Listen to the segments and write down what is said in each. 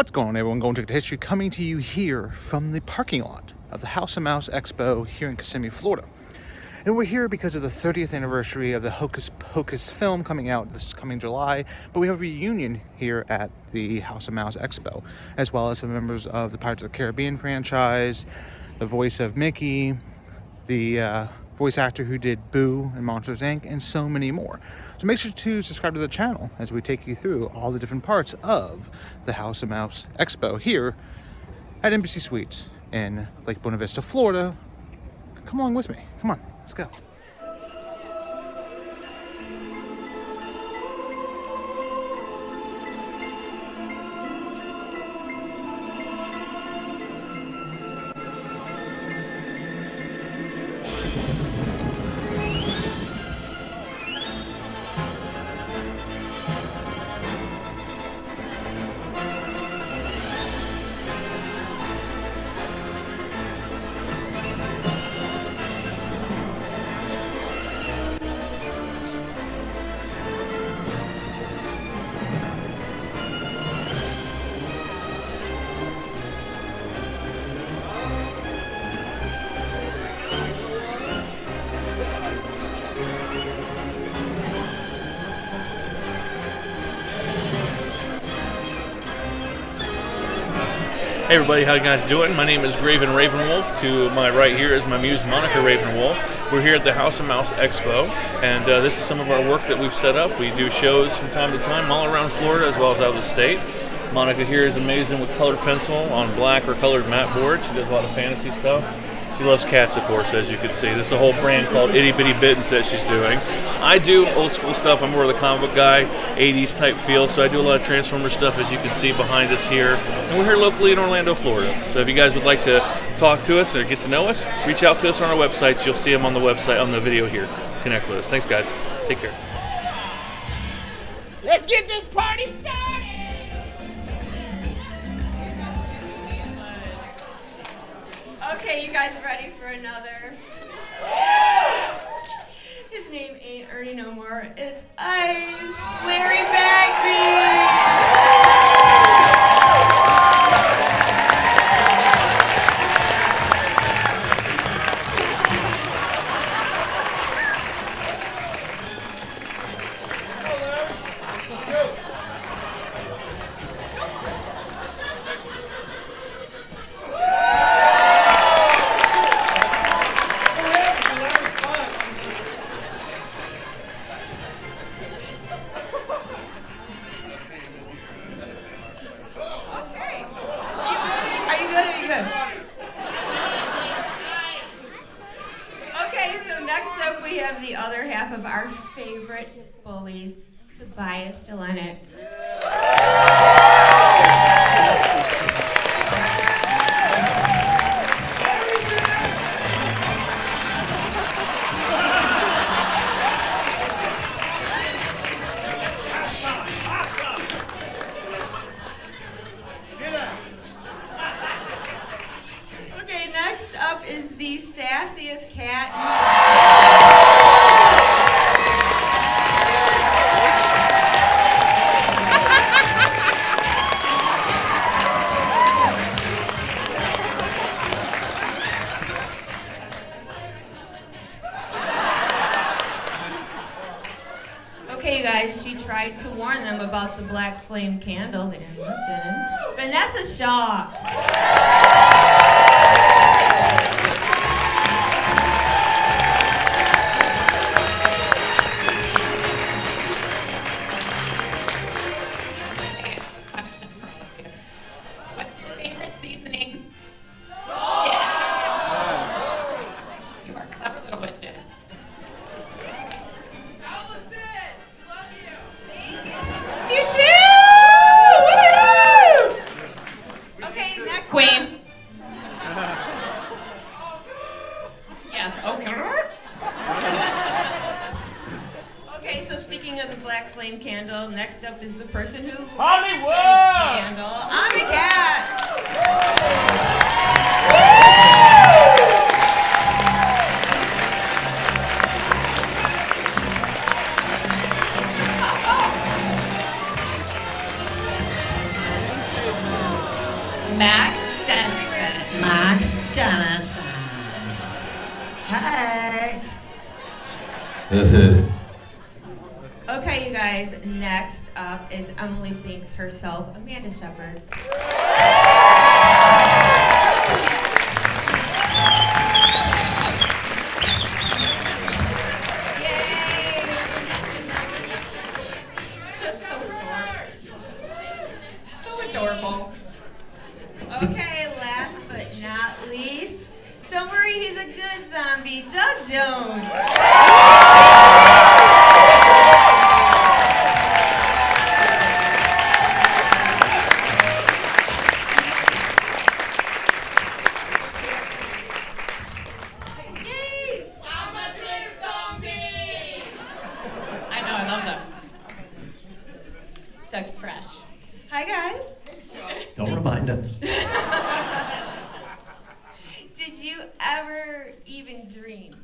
What's going on, everyone? Going to history, coming to you here from the parking lot of the House of Mouse Expo here in Kissimmee, Florida. And we're here because of the 30th anniversary of the Hocus Pocus film coming out this coming July. But we have a reunion here at the House of Mouse Expo, as well as some members of the Pirates of the Caribbean franchise, the voice of Mickey, the voice actor who did Boo and Monsters Inc., and so many more. So make sure to subscribe to the channel as we take you through all the different parts of the House of Mouse Expo here at Embassy Suites in Lake Buena Vista, Florida. Come along with me. Come on, let's go. Hey everybody, how you guys doing? My name is Graven Ravenwolf. To my right here is my muse Monica Ravenwolf. We're here at the House of Mouse Expo, and this is some of our work that we've set up. We do shows from time to time all around Florida as well as out of the state. Monica here is amazing with colored pencil on black or colored matte board. She does a lot of fantasy stuff. She loves cats, of course, as you can see. This is a whole brand called Itty Bitty Bittens that she's doing. I do old school stuff. I'm more of the comic book guy, 80s type feel, so I do a lot of Transformer stuff, as you can see behind us here. And we're here locally in Orlando, Florida. So if you guys would like to talk to us or get to know us, reach out to us on our websites. You'll see them on the website, on the video here. Connect with us. Thanks, guys. Take care. Let's get this party started! Okay, you guys ready for another? His name ain't Ernie no more. It's Ice Larry Bagby. We have the other half of our favorite bullies, Tobias Jelinek. Okay, next up is the sassiest cat. Okay, you guys, she tried to warn them about the black flame candle. They didn't listen. Vanessa Shaw. What's your favorite seasoning? You are clever little witches. You too! Woo! Okay, next Queen. Yes, okay. Okay, so speaking of the black flame candle, next up is the person who Hollywood! the candle. I'm a cat. Max Dennison. Max Dennison. Hey. Okay, you guys, next up is Emily Binks herself, Amanda Shepherd. Just so adorable. So adorable. Okay, last but not least, don't worry, he's a good zombie, Doug Jones. Doug Fresh. Hi, guys. Don't remind us. Did you ever even dream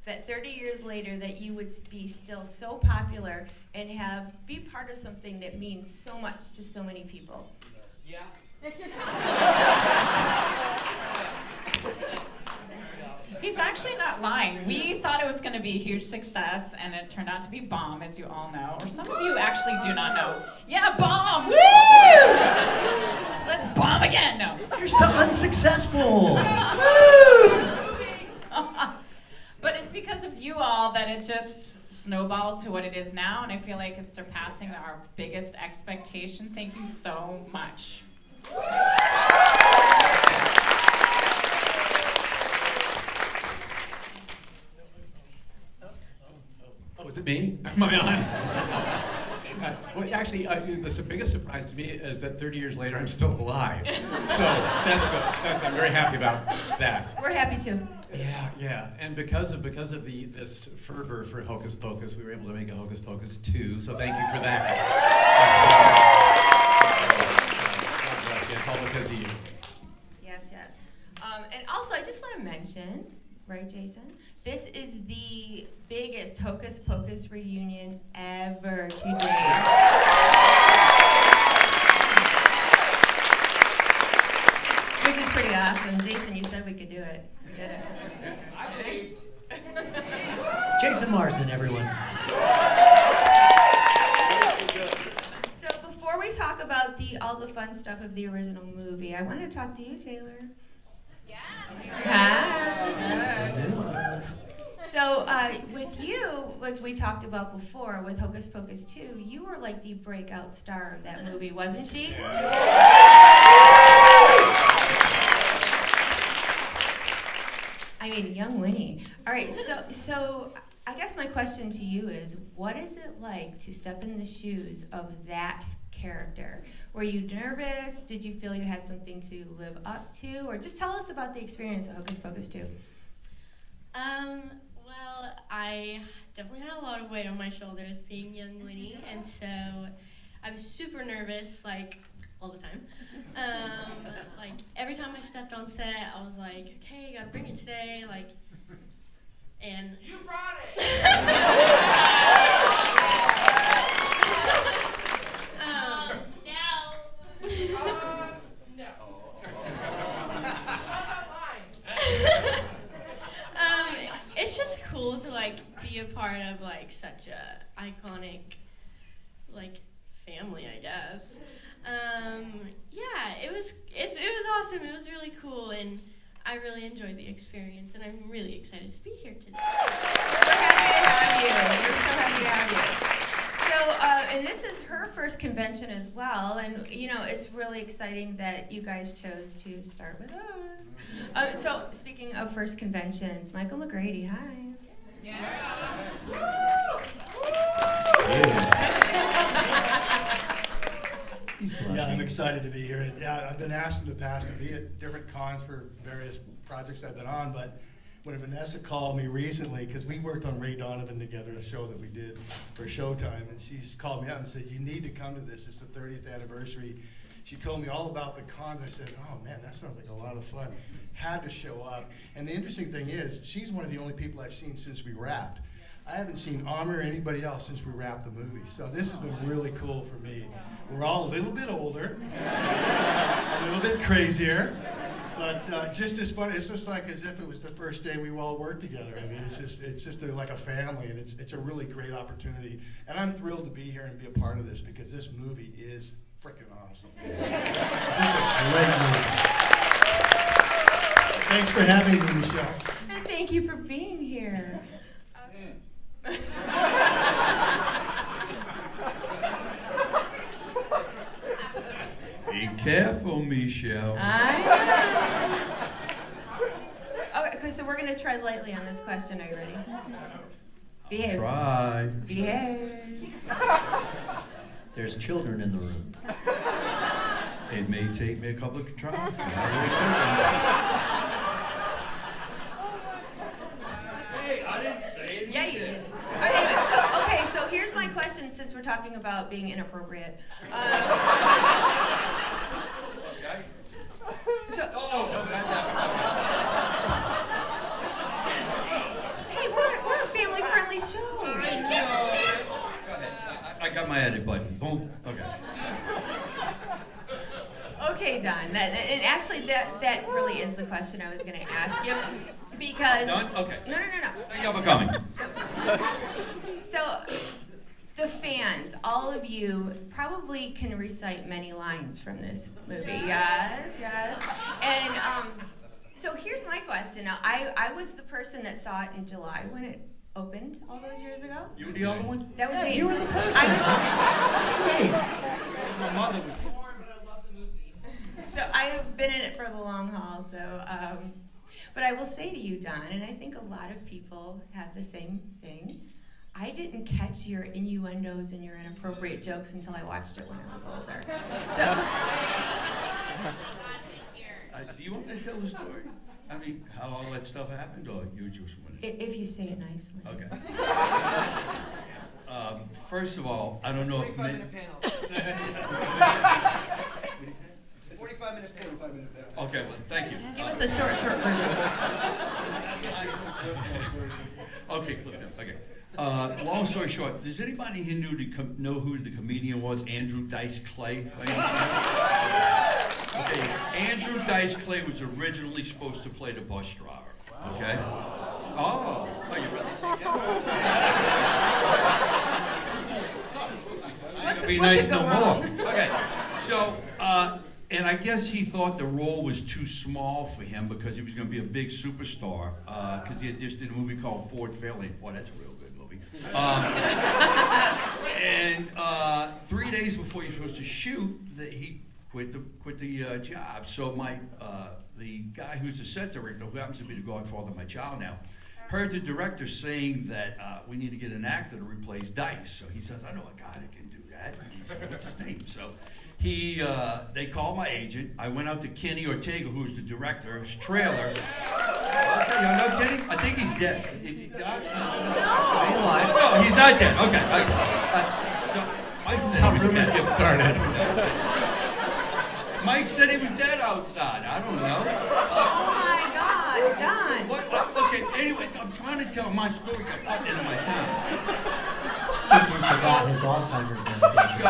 that 30 years later that you would be still so popular and be part of something that means so much to so many people? Yeah. He's actually not lying. We thought it was going to be a huge success, and it turned out to be bomb, as you all know. Or some of you actually do not know. Yeah, bomb! Woo! Let's bomb again. No. You're still unsuccessful. But it's because of you all that it just snowballed to what it is now, and I feel like it's surpassing our biggest expectation. Thank you so much. Oh, is it me? Am I on? Well, actually, the biggest surprise to me is that 30 years later, I'm still alive. So that's good. I'm very happy about that. We're happy too. Yeah. And because of this fervor for Hocus Pocus, we were able to make a Hocus Pocus 2. So thank you for that. God bless you. It's all because of you. Yes. And also, I just want to mention, right, Jason? This is the biggest Hocus Pocus reunion ever to date. Which is pretty awesome. Jason, you said we could do it. We did it. I believed. Jason Marsden, everyone. So before we talk about all the fun stuff of the original movie, I want to talk to you, Taylor. Yeah. Hi. So with you, like we talked about before, with Hocus Pocus 2, you were like the breakout star of that movie, wasn't she? I mean, young Winnie. All right, so I guess my question to you is, what is it like to step in the shoes of that character? Were you nervous? Did you feel you had something to live up to? Or just tell us about the experience of Hocus Pocus 2. Well, I definitely had a lot of weight on my shoulders being young Winnie, and so I was super nervous, like, all the time. Like, every time I stepped on set, I was like, okay, gotta bring it today, like, and... You brought it! No. It's just cool to like be a part of like such a iconic like family, I guess. Yeah, it was awesome. It was really cool, and I really enjoyed the experience, and I'm really excited to be here today. We're happy to have you. We're so happy to have you. So, and this is her first convention as well, and you know, it's really exciting that you guys chose to start with us. So, speaking of first conventions, Michael McGrady, hi. Yeah, I'm excited to be here. Yeah, I've been asked in the past to be at different cons for various projects I've been on, but when Vanessa called me recently, because we worked on Ray Donovan together, a show that we did for Showtime, and she's called me up and said, you need to come to this. It's the 30th anniversary. She told me all about the cons. I said, oh man, that sounds like a lot of fun. Had to show up. And the interesting thing is, she's one of the only people I've seen since we wrapped. I haven't seen Armor or anybody else since we wrapped the movie. So this has been really cool for me. We're all a little bit older, a little bit crazier, but just as fun. It's just like as if it was the first day we all worked together. I mean, it's just like a family, and it's a really great opportunity. And I'm thrilled to be here and be a part of this because this movie is freaking awesome. Great movie. Thanks for having me, Michelle. And thank you for being here. Be careful, Michelle. Okay, so we're gonna try lightly on this question. Are you ready? Behave. Try. Behave. There's children in the room. It may take me a couple of tries. Hey, I didn't say it. Yeah, you did. Anyway, so here's my question since we're talking about being inappropriate. Hey, we're a family-friendly show. Go ahead. I got my edit button. Boom. Okay. Okay, Don. And actually, that really is the question I was going to ask you, because Done? Okay. No. Thank you for coming. So, the fans, all of you, probably can recite many lines from this movie. Yes. And so here's my question. Now, I was the person that saw it in July when it opened all those years ago. You were the other one? That was me. You were the person. Sweet. My mother was. So I have been in it for the long haul. So, but I will say to you, Don, and I think a lot of people have the same thing. I didn't catch your innuendos and your inappropriate jokes until I watched it when I was older. So. Do you want me to tell the story? I mean, how all that stuff happened, or you just want to? If you say it nicely. Okay. First of all, I don't know if. 45-minute panel. 45-minute panel. 5-minute panel. Okay, well, thank you. Give us a short version. Okay, Cliff. Okay. Long story short, does anybody here know who the comedian was? Andrew Dice Clay? By any chance? Okay. Andrew Dice Clay was originally supposed to play the bus driver. Okay. Oh, you really see that? I'm gonna be nice no more. Okay. So, and I guess he thought the role was too small for him because he was going to be a big superstar. Because he had just did a movie called Ford Fairlane. Boy, that's a real good movie. And 3 days before he was supposed to shoot, he quit the job. So the guy who's the set director, who happens to be the godfather of my child now, heard the director saying that we need to get an actor to replace Dice. So he says, I know a guy that can do that. And he said, what's his name? So they called my agent. I went out to Kenny Ortega, who's the director, his trailer. Okay, you're not kidding? I think he's dead. Is he dead? No. He's alive. Oh, no, he's not dead. Okay. This is how rumors get started. Mike said he was dead outside. I don't know. Oh my gosh, Don. Okay, anyway, I'm trying to tell my story. Got put into my town. He forgot his Alzheimer's medication.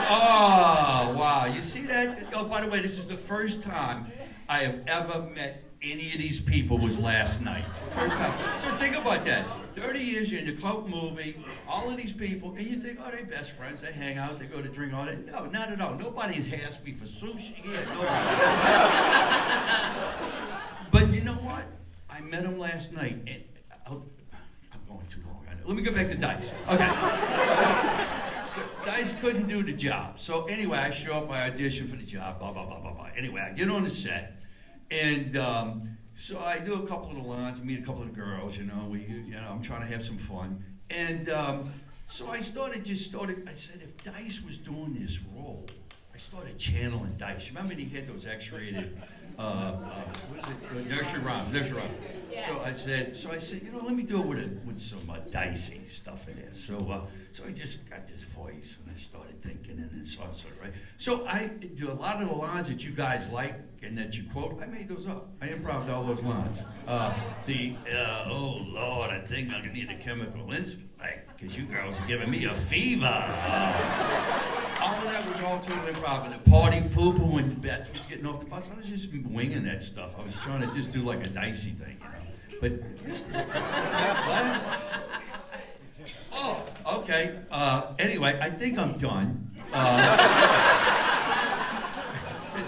Oh, wow. You see that? Oh, by the way, this is the first time I have ever met any of these people was last night. First time. So think about that. 30 years, you're in the cult movie, all of these people, and you think, oh, they're best friends. They hang out, they go to drink all that. No, not at all. Nobody has asked me for sushi here. Nobody. But you know what? I met him last night, and I'm going too long. Let me go back to Dice. Okay. So Dice couldn't do the job. So anyway, I show up, I audition for the job, blah, blah, blah, blah, blah. Anyway, I get on the set, and so I do a couple of the lines, meet a couple of the girls, I'm trying to have some fun. And so I said, if Dice was doing this role, I started channeling Dice. Remember he had those X-rated, what is it? Nursery rhyme. Yeah. So I said, let me do it with some dicey stuff in there. So I just got this voice, and I started thinking, thinking and it's sort of right. So I do a lot of the lines that you guys like and that you quote. I made those up. I improv'd all those lines. Oh Lord, I think I need a chemical because you girls are giving me a fever. All of that was all totally improv. And the party pooper when Beth was getting off the bus, I was just winging that stuff. I was trying to just do like a dicey thing, you know. But what? Oh, okay. Anyway, I think I'm done.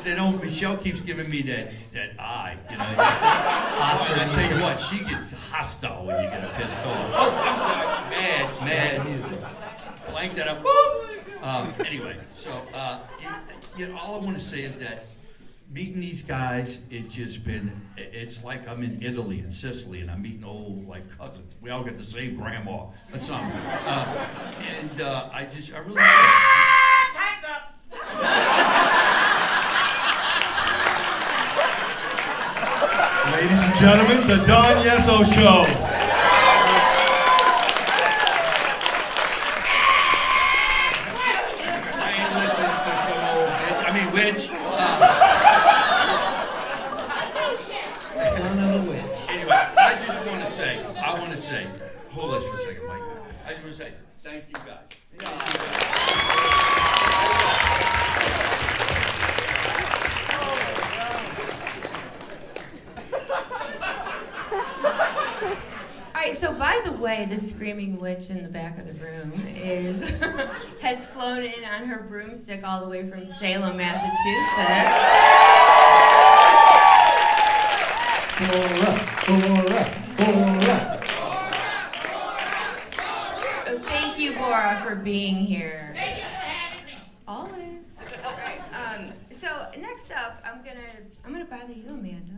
They don't. Michelle keeps giving me that eye, you know. Oscar, I tell you what, she gets hostile when you get her pissed off. Oh, I'm sorry. Mad. Music. Blank that up. Anyway, so all I want to say is that meeting these guys, it's just been. It's like I'm in Italy and Sicily, and I'm meeting old like cousins. We all get the same grandma. That's something. I really. Time's up. Ladies and gentlemen, the Don Yesso Show. I ain't listening to some old bitch. I mean, witch. Son of a witch. Anyway, I want to say, hold this for a second, Mike. I just want to say, thank you guys. All right, so by the way, the screaming witch in the back of the room has flown in on her broomstick all the way from Salem, Massachusetts. Bora. So thank you, Bora, for being here. Thank you for having me. Always. All right. So next up, I'm gonna bother you, Amanda.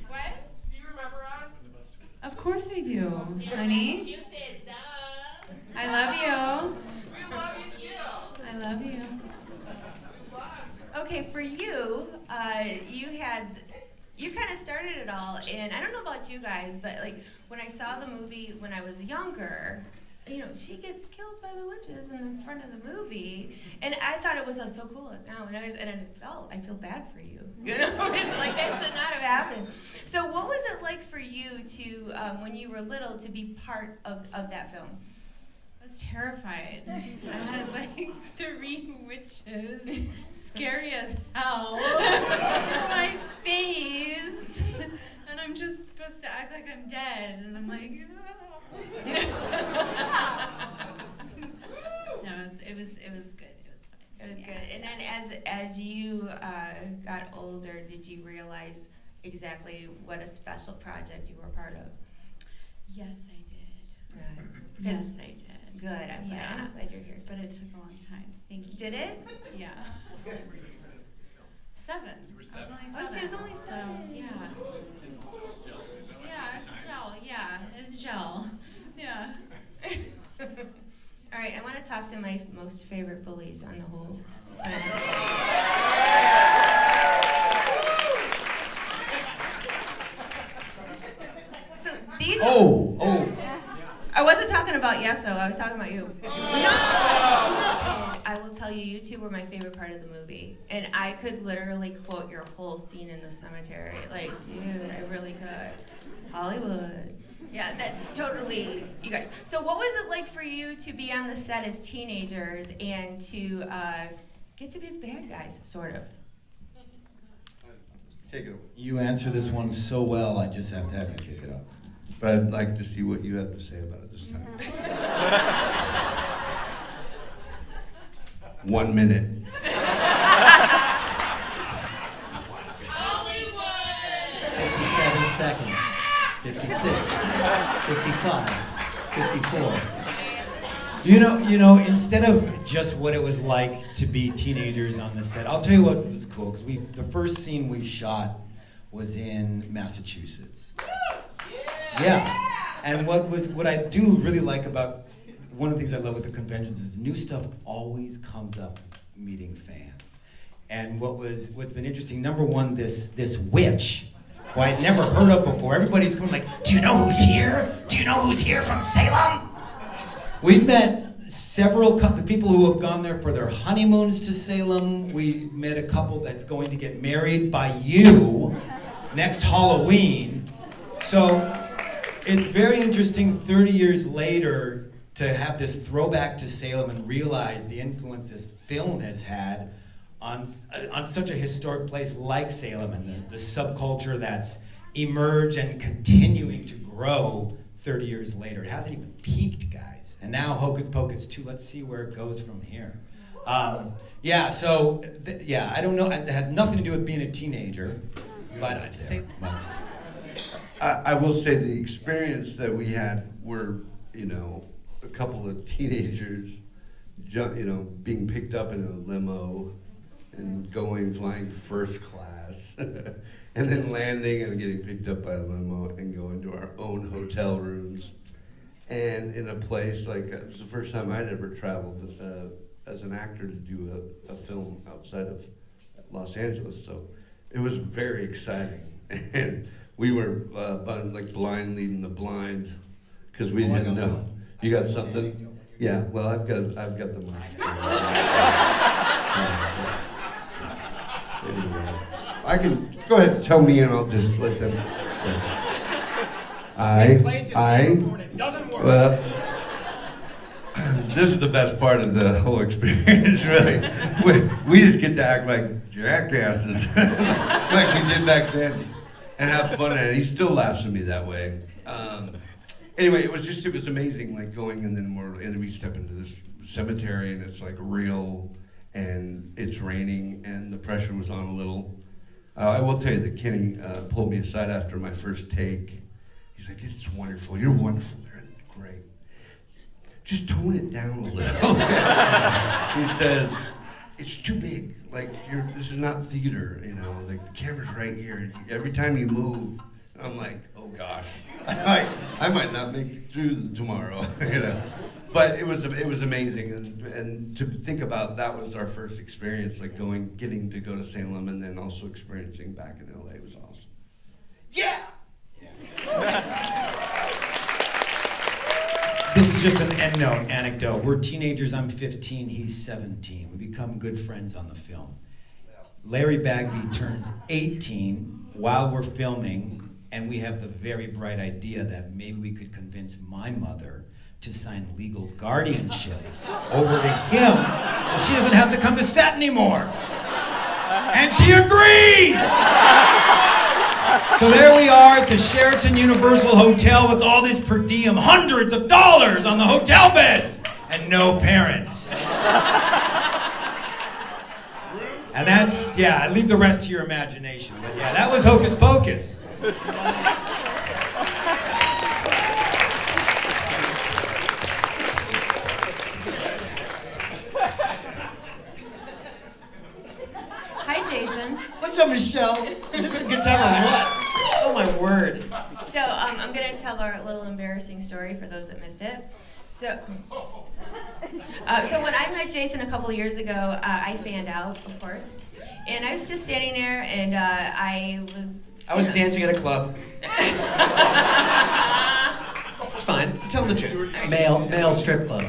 What? Do you remember us? Of course I do, honey. You said duh. I love you. We love you too. I love you. Okay, for you, you kind of started it all, and I don't know about you guys, but like when I saw the movie when I was younger, you know, she gets killed by the witches in the front of the movie, and I thought it was so cool. Now, when I was an adult, I feel bad for you. You know, it's like that should not have happened. So, what was it like for you to, when you were little, to be part of that film? I was terrified. I had like 3 witches, scary as hell, on my face, and I'm just supposed to act like I'm dead, and I'm like, no, it was good. It was fine. It was good. And then as you got older, did you realize exactly what a special project you were part of? Yes, I did. Good. Yes, I did. Good. I'm glad you're here. But it took a long time. Thank you. Did it? Yeah. 7. You were 7. Oh, she was only 7. So, yeah. Yeah, gel. Yeah, and gel. Yeah. All right, I want to talk to my most favorite bullies on the whole planet. So these. Oh. I wasn't talking about Yeso. I was talking about you. No. I will tell you, you two were my favorite part of the movie, and I could literally quote your whole scene in the cemetery. Like, dude, I really could. Hollywood. Yeah, that's totally you guys. So what was it like for you to be on the set as teenagers and to get to be the bad guys, sort of? Take it away. You answer this one so well, I just have to have you kick it up. But I'd like to see what you have to say about it this time. 1 minute. Hollywood! 57 seconds. 56, 55, 54. You know, instead of just what it was like to be teenagers on the set, I'll tell you what was cool, because the first scene we shot was in Massachusetts. Yeah. And what I do really like about, one of the things I love with the conventions is new stuff always comes up meeting fans. And what's been interesting, number one, this witch, who I'd never heard of before. Everybody's going like, do you know who's here? Do you know who's here from Salem? We've met several people who have gone there for their honeymoons to Salem. We met a couple that's going to get married by you next Halloween. So it's very interesting 30 years later to have this throwback to Salem and realize the influence this film has had on such a historic place like Salem and the subculture that's emerged and continuing to grow 30 years later. It hasn't even peaked, guys. And now Hocus Pocus 2, let's see where it goes from here. I don't know, it has nothing to do with being a teenager, but I'd say... I will say the experience that we had were, a couple of teenagers, being picked up in a limo and flying first class, and then landing and getting picked up by a limo and going to our own hotel rooms. And in a place it was the first time I'd ever traveled as an actor to do a film outside of Los Angeles. So it was very exciting. And we were blind leading the blind because we didn't know. You got something? Yeah. Well, I've got the microphone. Anyway, I can go ahead and tell me, and I'll just let them. This is the best part of the whole experience, really. We just get to act like jackasses, like we did back then, and have fun at it. He still laughs at me that way. Anyway, it was amazing, going, and then we step into this cemetery, and it's real, and it's raining, and the pressure was on a little. I will tell you that Kenny pulled me aside after my first take. He's like, it's wonderful. You're wonderful. You're great. Just tone it down a little. He says, it's too big. This is not theater, the camera's right here. Every time you move, I'm like, oh gosh. I might not make it through tomorrow, But it was amazing. And to think about that was our first experience, getting to go to Salem and then also experiencing back in LA was awesome. Yeah! This is just an end note anecdote. We're teenagers. I'm 15. He's 17. We become good friends on the film. Larry Bagby turns 18 while we're filming, and we have the very bright idea that maybe we could convince my mother to sign legal guardianship over to him so she doesn't have to come to set anymore. And she agreed! So there we are at the Sheraton Universal Hotel with all this per diem, hundreds of dollars on the hotel beds, and no parents. And that's, I leave the rest to your imagination. But that was Hocus Pocus. Hi, Jason. What's up, Michelle? Is this a good time or what? Oh, my word. So I'm going to tell our little embarrassing story for those that missed it. So when I met Jason a couple years ago, I fanned out, of course. And I was just standing there, and I was dancing at a club. It's fine. Tell them the truth. Male strip club.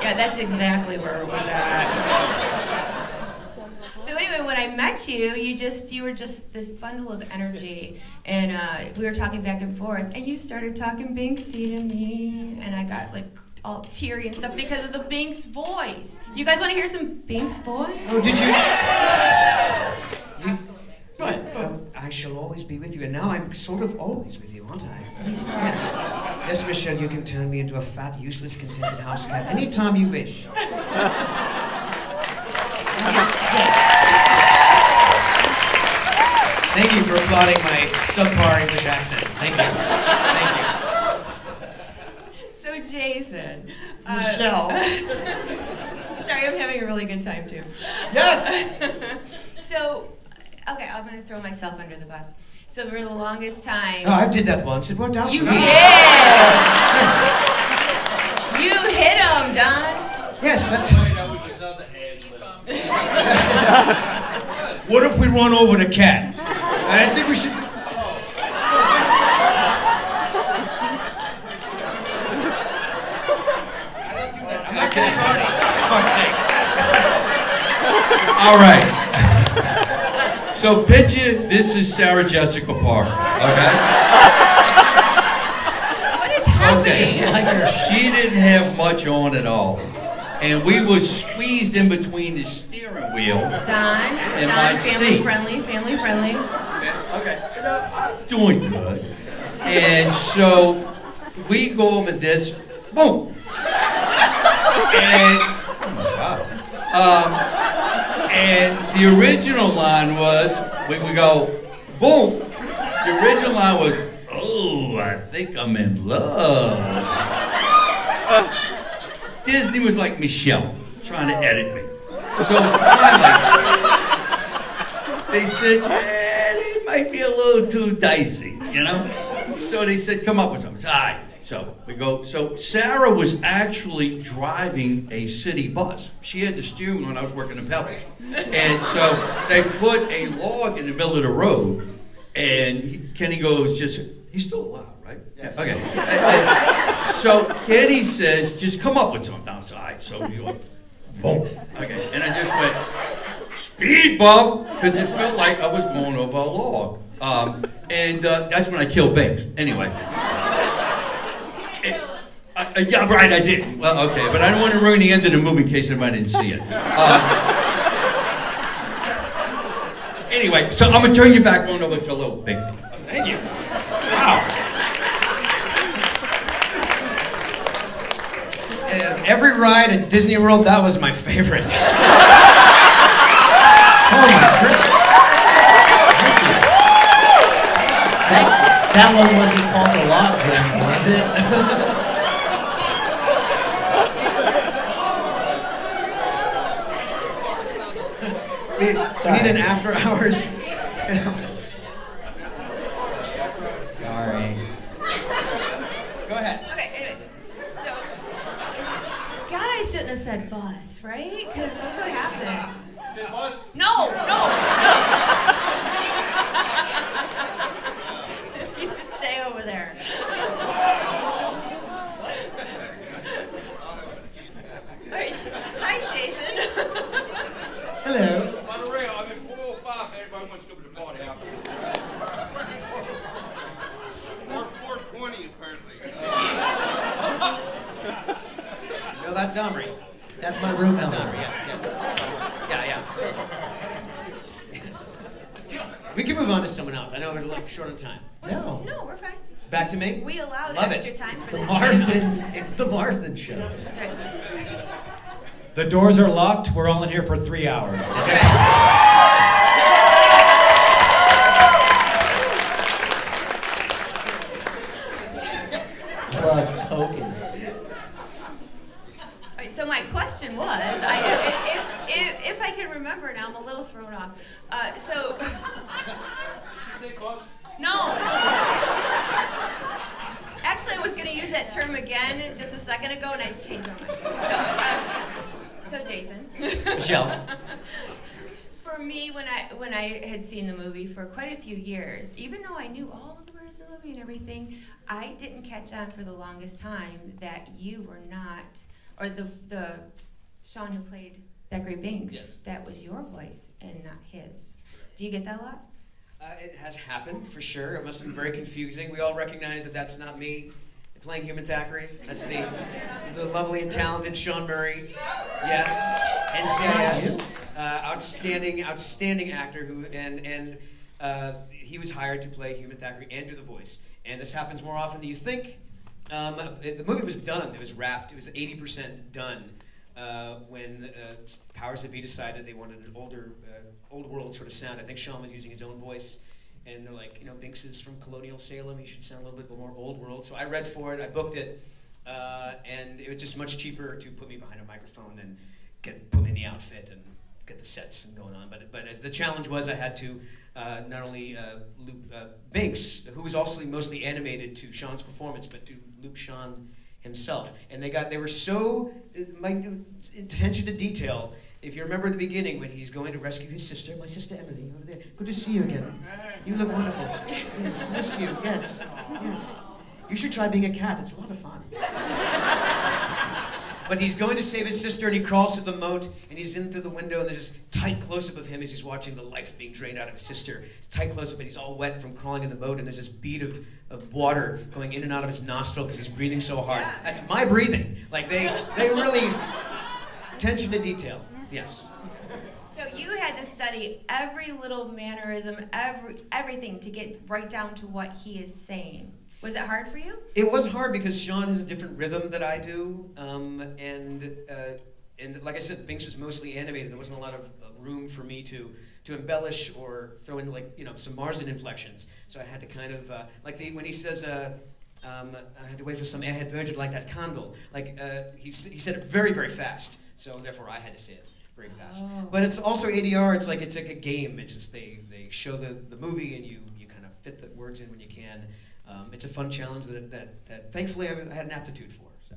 Yeah, that's exactly where it was at. So anyway, when I met you, you were just this bundle of energy, and we were talking back and forth, and you started talking Binksy to me, and I got all teary and stuff because of the Binks voice. You guys want to hear some Binks voice? Oh, did you? What? Well, I shall always be with you, and now I'm sort of always with you, aren't I? Yes. Yes, Michelle, you can turn me into a fat, useless, contented house cat anytime you wish. Yes. Thank you for applauding my subpar English accent. Thank you. Thank you. So Jason. Michelle. Sorry, I'm having a really good time too. Yes. So, okay, I'm going to throw myself under the bus. So for the longest time... Oh, I did that once. It worked out for me. You did! Yes. You hit him, Don. Yes, that's... What if we run over the cat? I think we should. I'm not getting Marty. For fuck's sake. All right. So picture this is Sarah Jessica Parker, okay? What is happening? Okay. She didn't have much on at all. And we were squeezed in between the steering wheel and my family seat. family friendly. Okay, I'm doing good. And so we go over this, boom. And, oh my God. And the original line was, we would go, boom. The original line was, oh, I think I'm in love. Disney was like Michelle, trying to edit me. So finally, they said, it might be a little too dicey, you know? So they said, come up with something. All right. So we go. So Sarah was actually driving a city bus. She had the steering wheel and I was working the pedals. And so they put a log in the middle of the road and Kenny goes, he's still alive, right? Yes. Okay. So Kenny says, just come up with something outside. So we go, boom. Okay. And I just went, speed bump, because it felt like I was going over a log. And that's when I killed Banks. Anyway. Yeah, right, I did. Well, okay, but I don't want to ruin the end of the movie in case anybody didn't see it. Anyway, so I'm going to turn you back on over to a little Banksy. Thank you. Wow. Every ride at Disney World, that was my favorite. Oh, my Christmas. Thank you. That one wasn't called a log jam, was it? We need an after hours. Sorry. Go ahead. Okay, anyway. So, God, I shouldn't have said bus, right? Because look what happened. Say bus? No. You stay over there. Right. Hi, Jason. Hello. By the way, I'm in 405. Everybody wants to go to the party after. Or 420, apparently. No, that's Omri. That's my room That's number. Omri, yes. Yeah. Yes. We can move on to someone else. I know we're like short on time. No. No, we're fine. Back to me? We allowed Love extra it. time It's for the this. Marsden. It's the Marsden show. That's right. The doors are locked. We're all in here for 3 hours. That's right. Club Hocus. All right, so my question was, if I can remember now, I'm a little thrown off. So, Did she say bus? no. Actually, I was going to use that term again just a second ago, and I changed my mind. So Jason. Michelle. For me, when I had seen the movie for quite a few years, even though I knew all of the words of the movie and everything, I didn't catch on for the longest time that you were not, or the Sean who played that great Binks, Yes. that was your voice and not his. Do you get that a lot? It has happened, for sure. It must have been very confusing. We all recognize that that's not me playing Human Thackeray. That's the lovely and talented Sean Murray. Yes. NCIS. Outstanding actor who, and he was hired to play Human Thackeray and do the voice. And this happens more often than you think. The movie was done. It was wrapped. It was 80% done when powers that be decided they wanted an old world sort of sound. I think Sean was using his own voice, and they're like, Binks is from colonial Salem. He should sound a little bit more old world. So I read for it. I booked it, and it was just much cheaper to put me behind a microphone than put me in the outfit and get the sets and going on. But as the challenge was, I had to not only loop Binks, who was also mostly animated to Sean's performance, but to loop Sean himself. And they were so minute attention to detail if you remember the beginning when he's going to rescue his sister, my sister Emily, over there. Good to see you again. You look wonderful. Yes, miss you. Yes, yes. You should try being a cat. It's a lot of fun. But he's going to save his sister, and he crawls through the moat, and he's in through the window, and there's this tight close-up of him as he's watching the life being drained out of his sister. Tight close-up, and he's all wet from crawling in the moat, and there's this bead of water going in and out of his nostril because he's breathing so hard. Yeah. That's my breathing. Like, they really... Attention to detail. Yes. So you had to study every little mannerism, everything to get right down to what he is saying. Was it hard for you? It was hard because Sean has a different rhythm that I do, and like I said, Binks was mostly animated. There wasn't a lot of room for me to embellish or throw in some Marsden inflections. So I had to kind of when he says I had to wait for some airhead virgin to light that candle. He said it very, very fast. So therefore I had to say it very fast. Oh. But it's also ADR. It's like a game. It's just they show the movie and you kind of fit the words in when you can. It's a fun challenge that thankfully I had an aptitude for. So,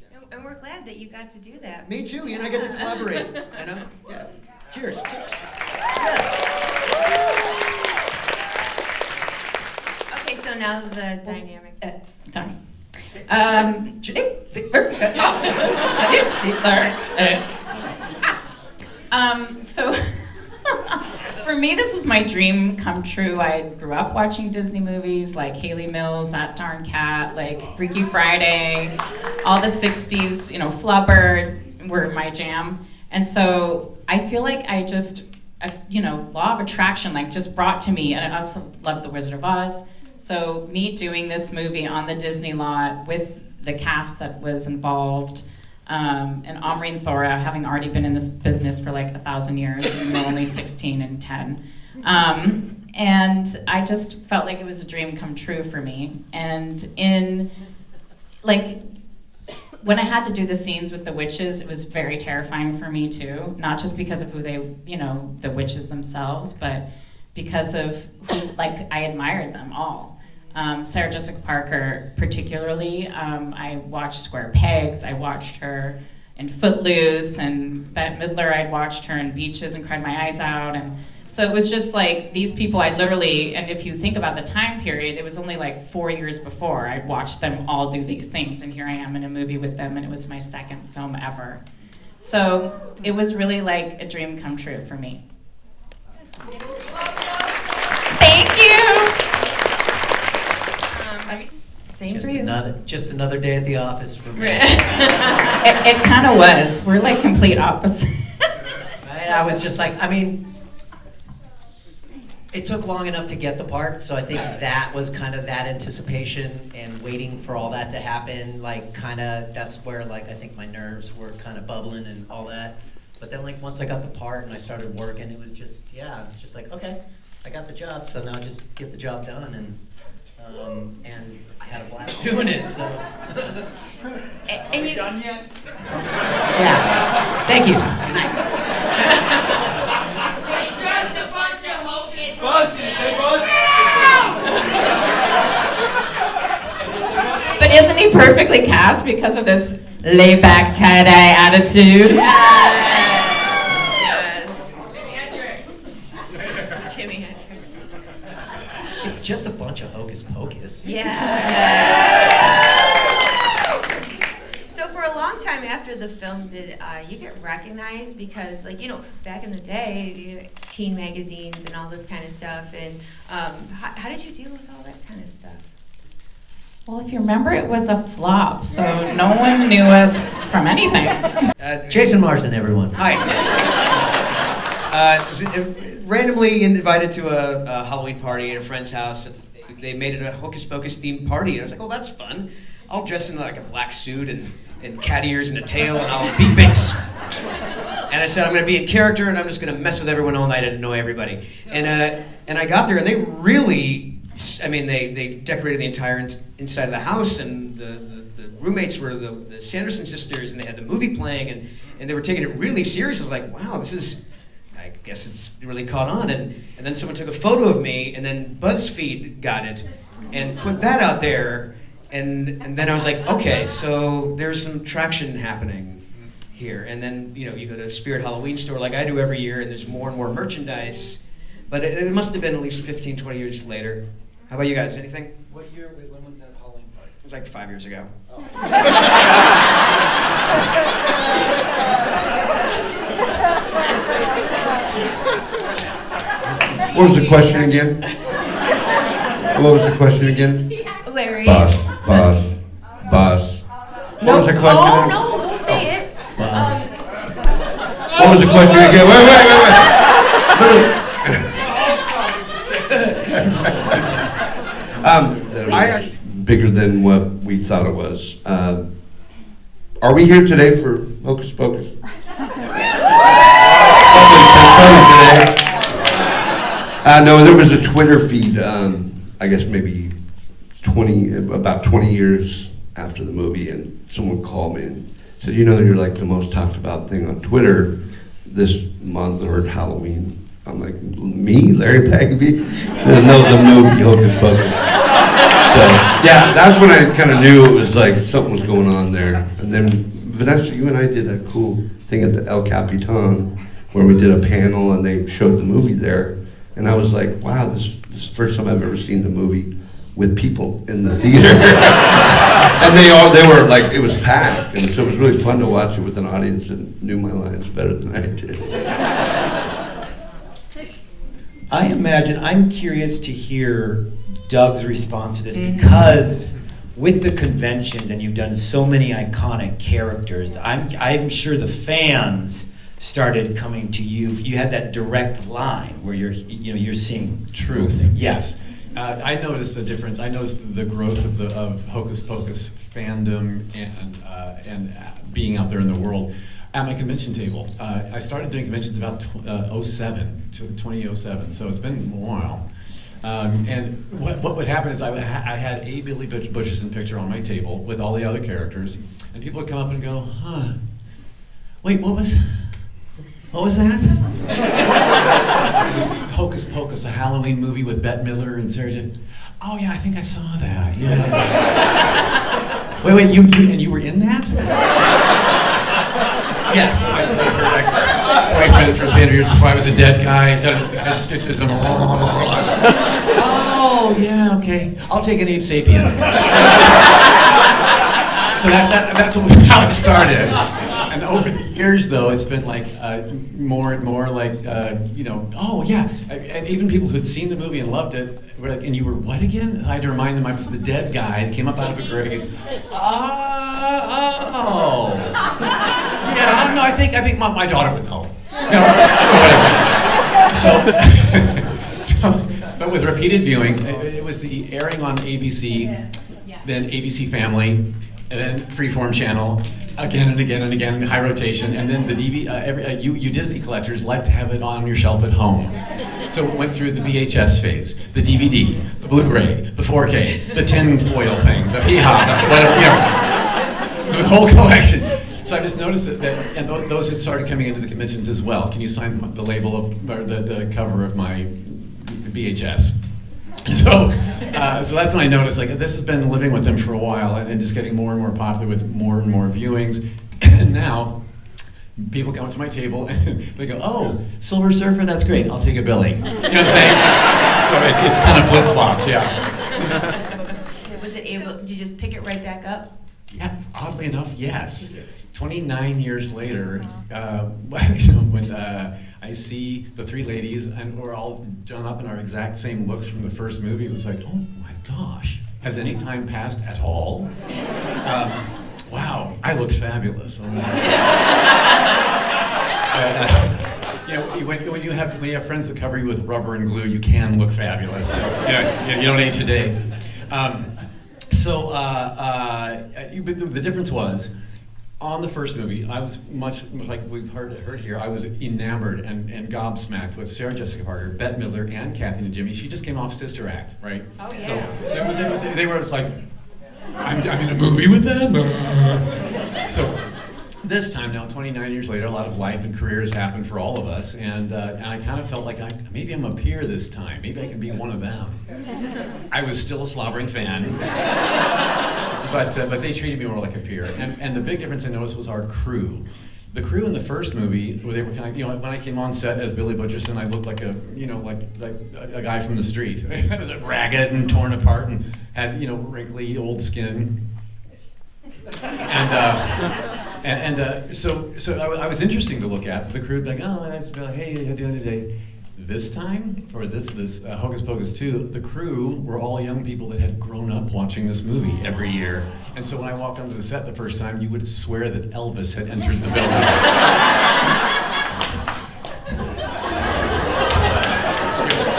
yeah. And we're glad that you got to do that. Me too, and I get to collaborate. Yeah. Cheers. Yes. Okay, so now the dynamic. Sorry. So for me, this was my dream come true. I grew up watching Disney movies like Haley Mills, That Darn Cat, like Freaky Friday, all the 60s, Flubber were my jam. And so I feel like I just, law of attraction, just brought to me, and I also love The Wizard of Oz. So me doing this movie on the Disney lot with the cast that was involved, and Omri and Thora having already been in this business for 1,000 years, and we're only 16 and 10. And I just felt like it was a dream come true for me. And when I had to do the scenes with the witches, it was very terrifying for me too. Not just because of who they, the witches themselves, but because of who, I admired them all. Sarah Jessica Parker particularly. I watched Square Pegs. I watched her in Footloose, and Bette Midler. I'd watched her in Beaches and cried my eyes out. And so it was just these people I literally, and if you think about the time period, it was only 4 years before I'd watched them all do these things, and here I am in a movie with them, and it was my second film ever. So it was really a dream come true for me. Thank you. Same Just for you. another day at the office for me. It kind of was. We're complete opposite. Right? I was just it took long enough to get the part, so I think that was kind of that anticipation and waiting for all that to happen. That's where I think my nerves were kind of bubbling and all that. But then once I got the part and I started working, it was just okay, I got the job, so now just get the job done, and I had a blast doing it. So. And you done yet? Yeah. Thank you. It's just a bunch of hocus pocus. But isn't he perfectly cast because of this laid-back, tie-dye attitude? Jimi Hendrix. It's just a bunch of hocus pocus. Yeah. So for a long time after the film, did you get recognized? Because, back in the day, teen magazines and all this kind of stuff. And how did you deal with all that kind of stuff? Well, if you remember, it was a flop, so no one knew us from anything. Jason Marsden, everyone. Hi. Randomly invited to a Halloween party at a friend's house. They made it a Hocus Pocus themed party, and I was like, "Oh, that's fun! I'll dress in a black suit and cat ears and a tail, and I'll be Binks." And I said, "I'm going to be in character, and I'm just going to mess with everyone all night and annoy everybody." And I got there, and they really, they decorated the entire inside of the house, and the roommates were the Sanderson sisters, and they had the movie playing, and they were taking it really serious. I was like, "Wow, this is." I guess it's really caught on, and then someone took a photo of me, and then BuzzFeed got it and put that out there, and then I was like, okay, so there's some traction happening here. And then, you know, you go to a Spirit Halloween store like I do every year, and there's more and more merchandise. But it must have been at least 15, 20 years later. How about you guys? Anything? What year, when was that Halloween party? It was like 5 years ago. Oh. What was the question again? What was the question again? Larry. Bus. What was the question? Oh, no, don't say it. Bus. What was the question again? Wait. Bigger than what we thought it was. Are we here today for Hocus Pocus? No, there was a Twitter feed, I guess maybe about 20 years after the movie, and someone called me and said, you know, you're like the most talked about thing on Twitter this month or Halloween. I'm like, me, Larry Bagby? No, the movie Hocus Pocus. So, yeah, that's when I kind of knew it was like something was going on there. And then, Vanessa, you and I did that cool thing at the El Capitan where we did a panel and they showed the movie there. And I was like, wow, this is the first time I've ever seen the movie with people in the theater. And they were like, it was packed. And so it was really fun to watch it with an audience that knew my lines better than I did. I'm curious to hear Doug's response to this, because with the conventions and you've done so many iconic characters, I'm sure the fans started coming to you. You had that direct line where you're seeing Truth. Yes. I noticed a difference. I noticed the growth of Hocus Pocus fandom and being out there in the world. At my convention table, I started doing conventions about 2007, so it's been a while. And what would happen is I had a Billy Butcherson picture on my table with all the other characters, and people would come up and go, huh, wait, what was that? It was Hocus Pocus, a Halloween movie with Bette Midler and Sarah J. Oh yeah, I think I saw that, yeah. Wait, you were in that? Yes, I played her ex-boyfriend for 10 years before I was a dead guy, had stitches and oh, yeah, okay. I'll take an Abe Sapien. So that's how it started. And over the years, though, it's been like more and more like, oh, yeah. And even people who had seen the movie and loved it were like, and you were what again? I had to remind them I was the dead guy that came up out of a grave. Oh. Yeah, no, I think my daughter would know. But with repeated viewings, it was the airing on ABC, then ABC Family, and then Freeform Channel, again and again and again, high rotation, and then the you Disney collectors like to have it on your shelf at home. So it went through the VHS phase, the DVD, the Blu-ray, the 4K, the tin foil thing, the PHOP, whatever, the whole collection. So I just noticed that and those had started coming into the conventions as well. Can you sign the label or the cover of my VHS? So that's when I noticed, like, this has been living with them for a while and just getting more and more popular with more and more viewings. And now, people come up to my table and they go, oh, Silver Surfer, that's great, I'll take a Billy. You know what I'm saying? So it's kind of flip-flopped, yeah. Was it able, did you just pick it right back up? Yeah, oddly enough, yes. 29 years later, when I see the three ladies and we're all done up in our exact same looks from the first movie, it was like, oh my gosh, has any time passed at all? Wow, I looked fabulous. When you have friends that cover you with rubber and glue, you can look fabulous. You don't age a day. But the difference was, on the first movie, I was much like we've heard here. I was enamored and gobsmacked with Sarah Jessica Parker, Bette Midler, and Kathy and Jimmy. She just came off Sister Act, right? Oh yeah. So they were just like, I'm in a movie with them. So this time now, 29 years later, a lot of life and career has happened for all of us, and I kind of felt like maybe I'm a peer this time. Maybe I can be one of them. I was still a slobbering fan. But they treated me more like a peer. And the big difference I noticed was our crew. the crew in the first movie, where they were kind of, you know, when I came on set as Billy Butcherson, I looked like a, you know, like a guy from the street. I was ragged and torn apart and had, you know, wrinkly old skin. So I was interesting to look at. The crew would be like, oh, nice to be like, hey, how you doing today? This time, for this Hocus Pocus 2, the crew were all young people that had grown up watching this movie every year. And so when I walked onto the set the first time, you would swear that Elvis had entered the building.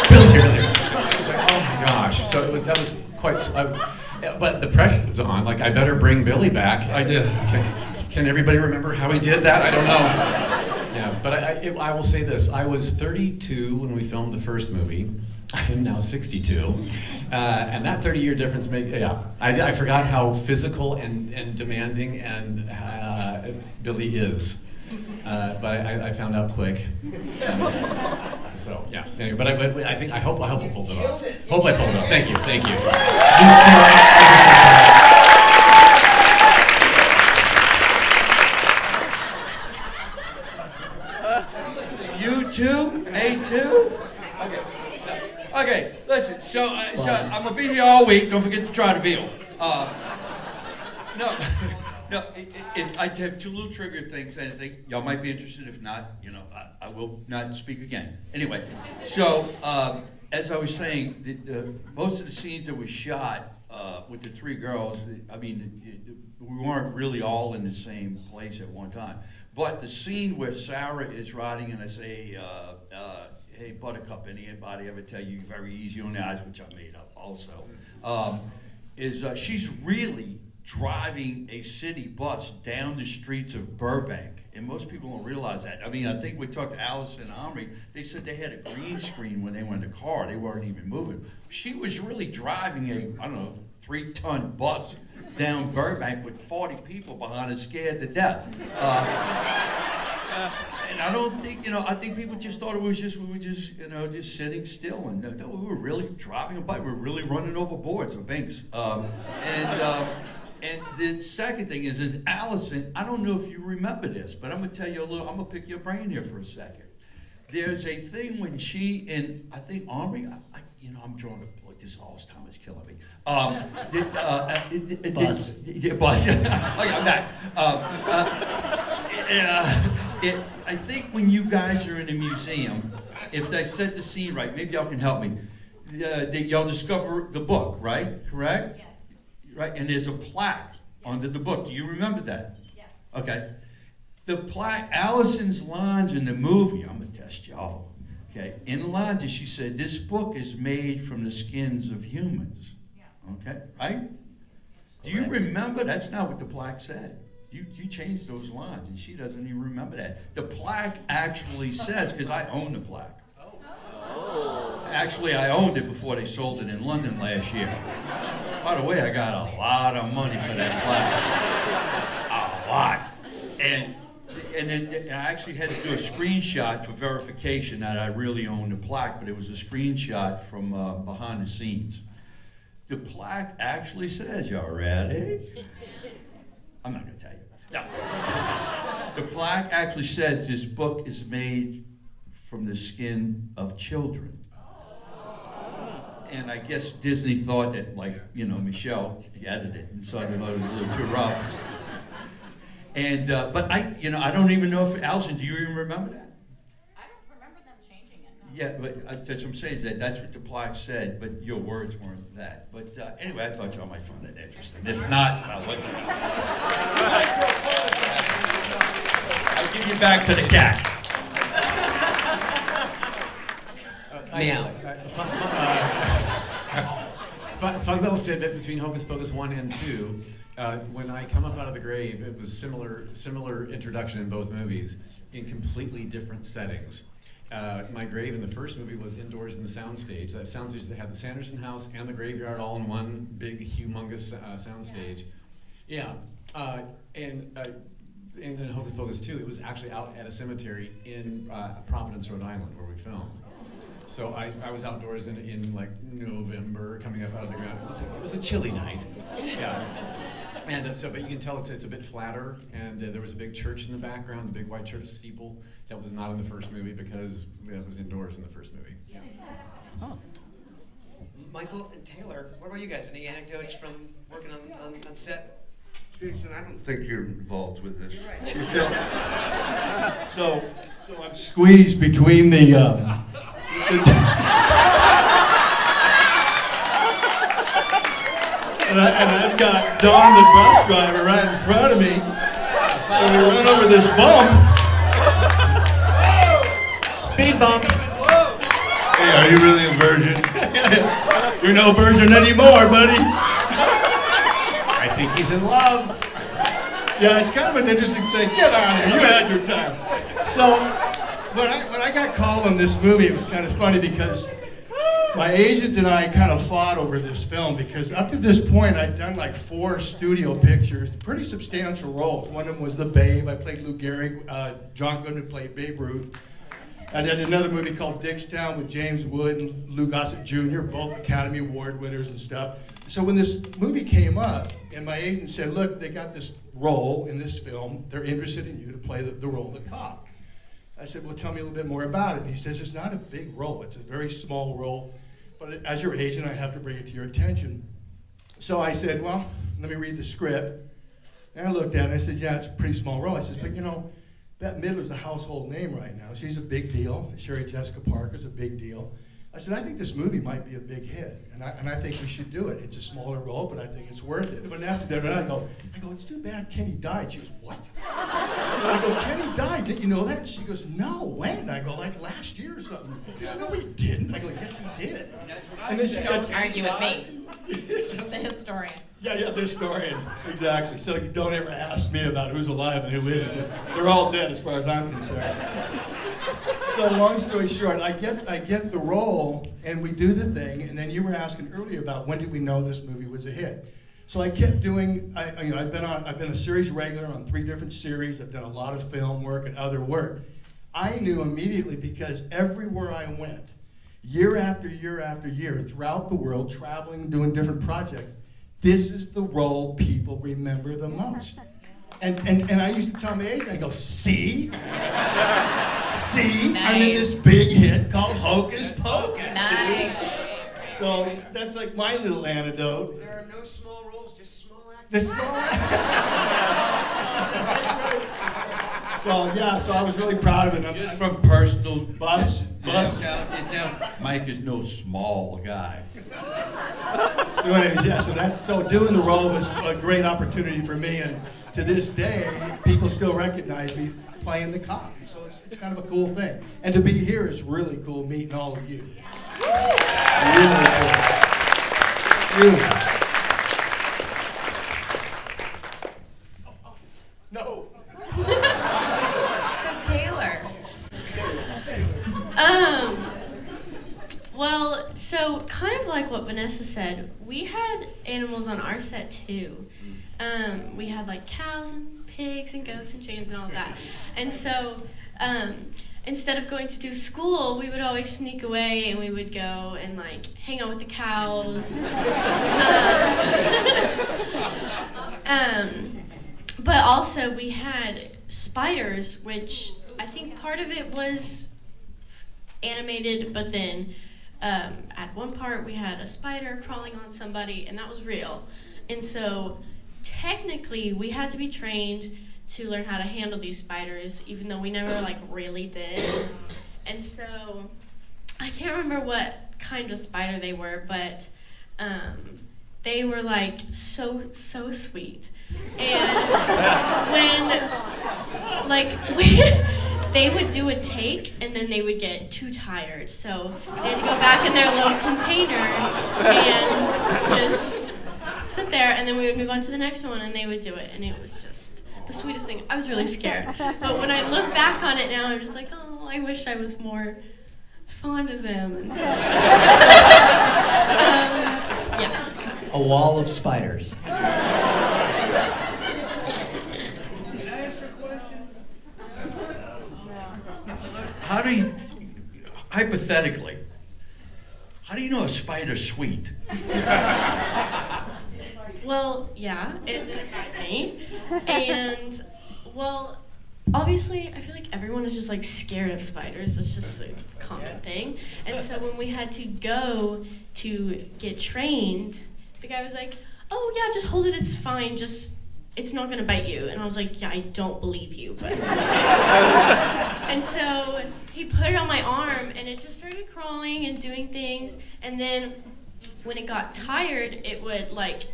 Bill's here. I was like, oh my gosh. So that was quite, but the pressure was on. Like, I better bring Billy back. I did. Can everybody remember how he did that? I don't know. Yeah, but I will say this. I was 32 when we filmed the first movie. I am now 62. And that 30-year difference I forgot how physical and demanding and Billy is. But I found out quick. So yeah. Anyway, but I hope I pulled it off. Hope I pulled it off. Thank you. U2? A2? Okay, listen, so I'm going to be here all week. Don't forget to try the veal. No, I have two little trivia things, and I think y'all might be interested. If not, you know, I will not speak again. Anyway, so as I was saying, most of the scenes that were shot with the three girls, I mean, we weren't really all in the same place at one time. But the scene where Sarah is riding and I say, hey, Buttercup, anybody ever tell you very easy on the eyes, which I made up also, is she's really driving a city bus down the streets of Burbank. And most people don't realize that. I mean, I think we talked to Allison and Omri. They said they had a green screen when they were in the car. They weren't even moving. She was really driving a, I don't know, 3-ton bus down Burbank with 40 people behind it, scared to death. And I don't think, you know, I think people just thought it was just, we were just, you know, just sitting still. And no, we were really driving a bike. We were really running over boards or banks. And the second thing is Allison, I don't know if you remember this, but I'm going to tell you a little, I'm going to pick your brain here for a second. There's a thing when she and, I think Omri, you know, I'm drawing a, boy, this Alzheimer's is killing me. Buzz. Buzz. Okay, I'm back. I think when you guys are in a museum, if they set the scene right, maybe y'all can help me. Y'all discover the book, right? Correct? Yes. Right, and there's a plaque under the book. Do you remember that? Yes. Okay. The plaque, Allison's lines in the movie, I'm going to test y'all. Okay. In the lines, she said, this book is made from the skins of humans. Yeah. Okay, right? Do you remember? That's not what the plaque said. You changed those lines, and she doesn't even remember that. The plaque actually says, because I own the plaque. Oh. Actually, I owned it before they sold it in London last year. By the way, I got a lot of money for that plaque. A lot. And then I actually had to do a screenshot for verification that I really own the plaque, but it was a screenshot from behind the scenes. The plaque actually says, y'all ready? I'm not going to tell you. No. The plaque actually says this book is made from the skin of children. And I guess Disney thought that, like, you know, Michelle edited it and thought it was a little too rough. And, but I don't even know if, Allison, do you even remember that? I don't remember them changing it. No. Yeah, but that's what I'm saying, is that's what the plaque said, but your words weren't that. But anyway, I thought y'all might find it interesting. If not, I'll give you back to the cat. Meow. Fun little tidbit between Hocus Pocus 1 and 2. When I come up out of the grave, it was similar introduction in both movies, in completely different settings. My grave in the first movie was indoors in the soundstage. That soundstage that had the Sanderson house and the graveyard all in one big, humongous soundstage. Yeah, and in Hocus Pocus 2, it was actually out at a cemetery in Providence, Rhode Island, where we filmed. So I was outdoors in like November, coming up out of the ground. It was a chilly night. Yeah. And but you can tell it's a bit flatter, and there was a big church in the background, the big white church steeple. That was not in the first movie because it was indoors in the first movie. Oh. Michael and Taylor, what about you guys? Any anecdotes from working on set? Jason, I don't think you're involved with this. So I'm squeezed between the and I've got Don, the bus driver, right in front of me. And we run over this bump. Speed bump. Hey, are you really a virgin? You're no virgin anymore, buddy. I think he's in love. Yeah, it's kind of an interesting thing. Get out of here. You had your time. So when I got called on this movie, it was kind of funny because my agent and I kind of fought over this film because up to this point I'd done like 4 studio pictures, pretty substantial roles. One of them was The Babe. I played Lou Gehrig. John Goodman played Babe Ruth. I did another movie called Dickstown with James Wood and Lou Gossett Jr., both Academy Award winners and stuff. So when this movie came up, and my agent said, look, they got this role in this film. They're interested in you to play the role of the cop. I said, well, tell me a little bit more about it. And he says, it's not a big role. It's a very small role. But as your agent, I have to bring it to your attention. So I said, well, let me read the script. And I looked at it and I said, yeah, it's a pretty small role. I said, but you know, Bette Midler's a household name right now. She's a big deal. Sherry Jessica Parker's a big deal. I said, I think this movie might be a big hit, and I think we should do it. It's a smaller role, but I think it's worth it. And Vanessa did it, I go, it's too bad Kenny died. She goes, what? I go, Kenny died. Didn't you know that? And she goes, no, when? I go, like last year or something. She goes, no, he didn't. I go, yes, he did. And then she Don't argue with me. The historian. Yeah, the historian. Exactly. So you don't ever ask me about who's alive and who isn't. They're all dead as far as I'm concerned. So long story short, I get the role, and we do the thing, and then you were asking earlier about when did we know this movie was a hit. So I kept doing, I've been a series regular on 3 different series. I've done a lot of film work and other work. I knew immediately because everywhere I went, year after year after year, throughout the world, traveling, doing different projects, this is the role people remember the most. And I used to tell my agent, I go, see? See? Nice. I'm in this big hit called Hocus Pocus. Nice. Dude. So that's like my little anecdote. There are no small roles, just small actors. The small So I was really proud of it. Just from personal bus. Now, Mike is no small guy. So anyways, so doing the role was a great opportunity for me, and to this day, people still recognize me playing the cop. So it's kind of a cool thing. And to be here is really cool, meeting all of you. Really cool. Really. No. So Taylor. Well, so kind of like what Vanessa said, we had animals on our set too. We had like cows and pigs and goats and chickens and all of that. And so instead of going to do school, we would always sneak away and we would go and like hang out with the cows. But also we had spiders, which I think part of it was animated, but then at one part we had a spider crawling on somebody, and that was real. And so technically we had to be trained to learn how to handle these spiders, even though we never like really did. And so I can't remember what kind of spider they were, but they were like so sweet. And when like they would do a take and then they would get too tired, so they had to go back in their little container and just sit there, and then we would move on to the next one and they would do it, and it was just the sweetest thing. I was really scared, but when I look back on it now, I'm just like, oh, I wish I was more fond of them and stuff. Yeah. A wall of spiders. How do you, hypothetically, how do you know a spider's sweet? Well, yeah, it did affect me. And, well, obviously, I feel like everyone is just like scared of spiders. It's just a common thing. And so when we had to go to get trained, the guy was like, "Oh yeah, just hold it. It's fine. Just it's not gonna bite you." And I was like, "Yeah, I don't believe you, but." And so he put it on my arm, and it just started crawling and doing things. And then when it got tired, it would like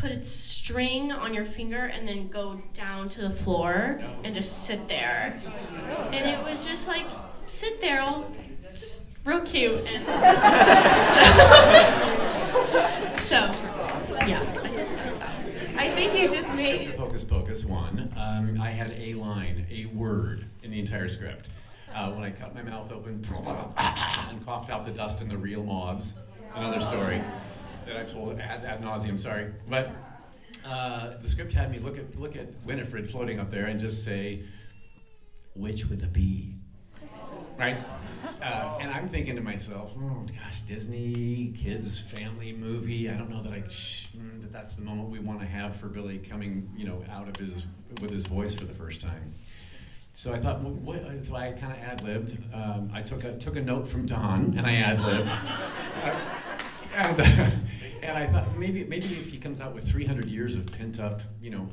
put its string on your finger and then go down to the floor and just sit there. And it was just like, sit there, all just real cute. And so yeah, I guess that's how. I think you just made. Hocus Pocus 1, I had a line, a word in the entire script. When I cut my mouth open and coughed out the dust and the real moths, another story that I've told ad nauseum, sorry. But the script had me look at Winifred floating up there and just say, "Which with a B?" Right? And I'm thinking to myself, oh gosh, Disney, kids, family movie. I don't know that that's the moment we want to have for Billy coming, out of with his voice for the first time. So I thought, so I kind of ad-libbed. I took a note from Don and I ad-libbed. And I thought maybe if he comes out with 300 years of pent up,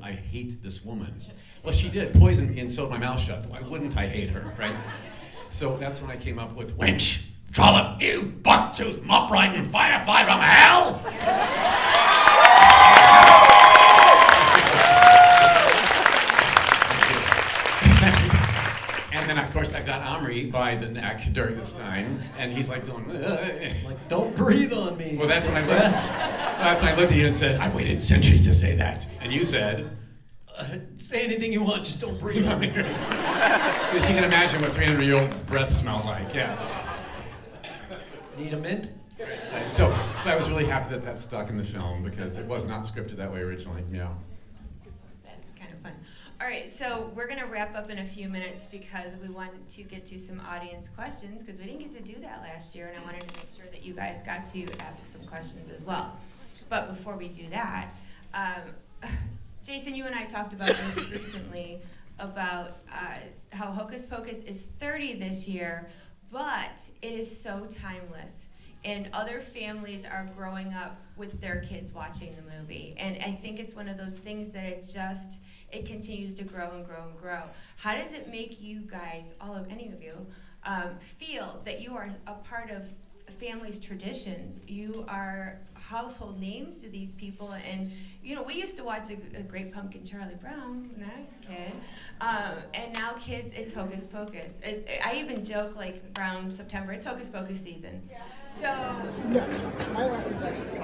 I hate this woman. Well, she did poison me and sewed my mouth shut. Why wouldn't I hate her, right? So that's when I came up with wench, trollop, you buck-toothed, mop-riding firefighter from hell. And then of course I got Omri by the neck during this time, and he's like going, like, don't breathe on me. Well, that's when I looked at you and said, I waited centuries to say that, and you said, say anything you want, just don't breathe on me. Because you can imagine what 300-year-old breath smelled like. Yeah. Need a mint? So I was really happy that stuck in the film because it was not scripted that way originally. Yeah. That's kind of fun. All right, so we're going to wrap up in a few minutes because we wanted to get to some audience questions because we didn't get to do that last year, and I wanted to make sure that you guys got to ask some questions as well. But before we do that, Jason, you and I talked about this recently about how Hocus Pocus is 30 this year, but it is so timeless. And other families are growing up with their kids watching the movie. And I think it's one of those things that it continues to grow and grow and grow. How does it make you guys, any of you, feel that you are a part of a family's traditions? You are household names to these people. And, we used to watch a Great Pumpkin Charlie Brown when I was a kid. And now kids, it's Hocus Pocus. I even joke, like, around September, it's Hocus Pocus season. So. Yes, my last is actually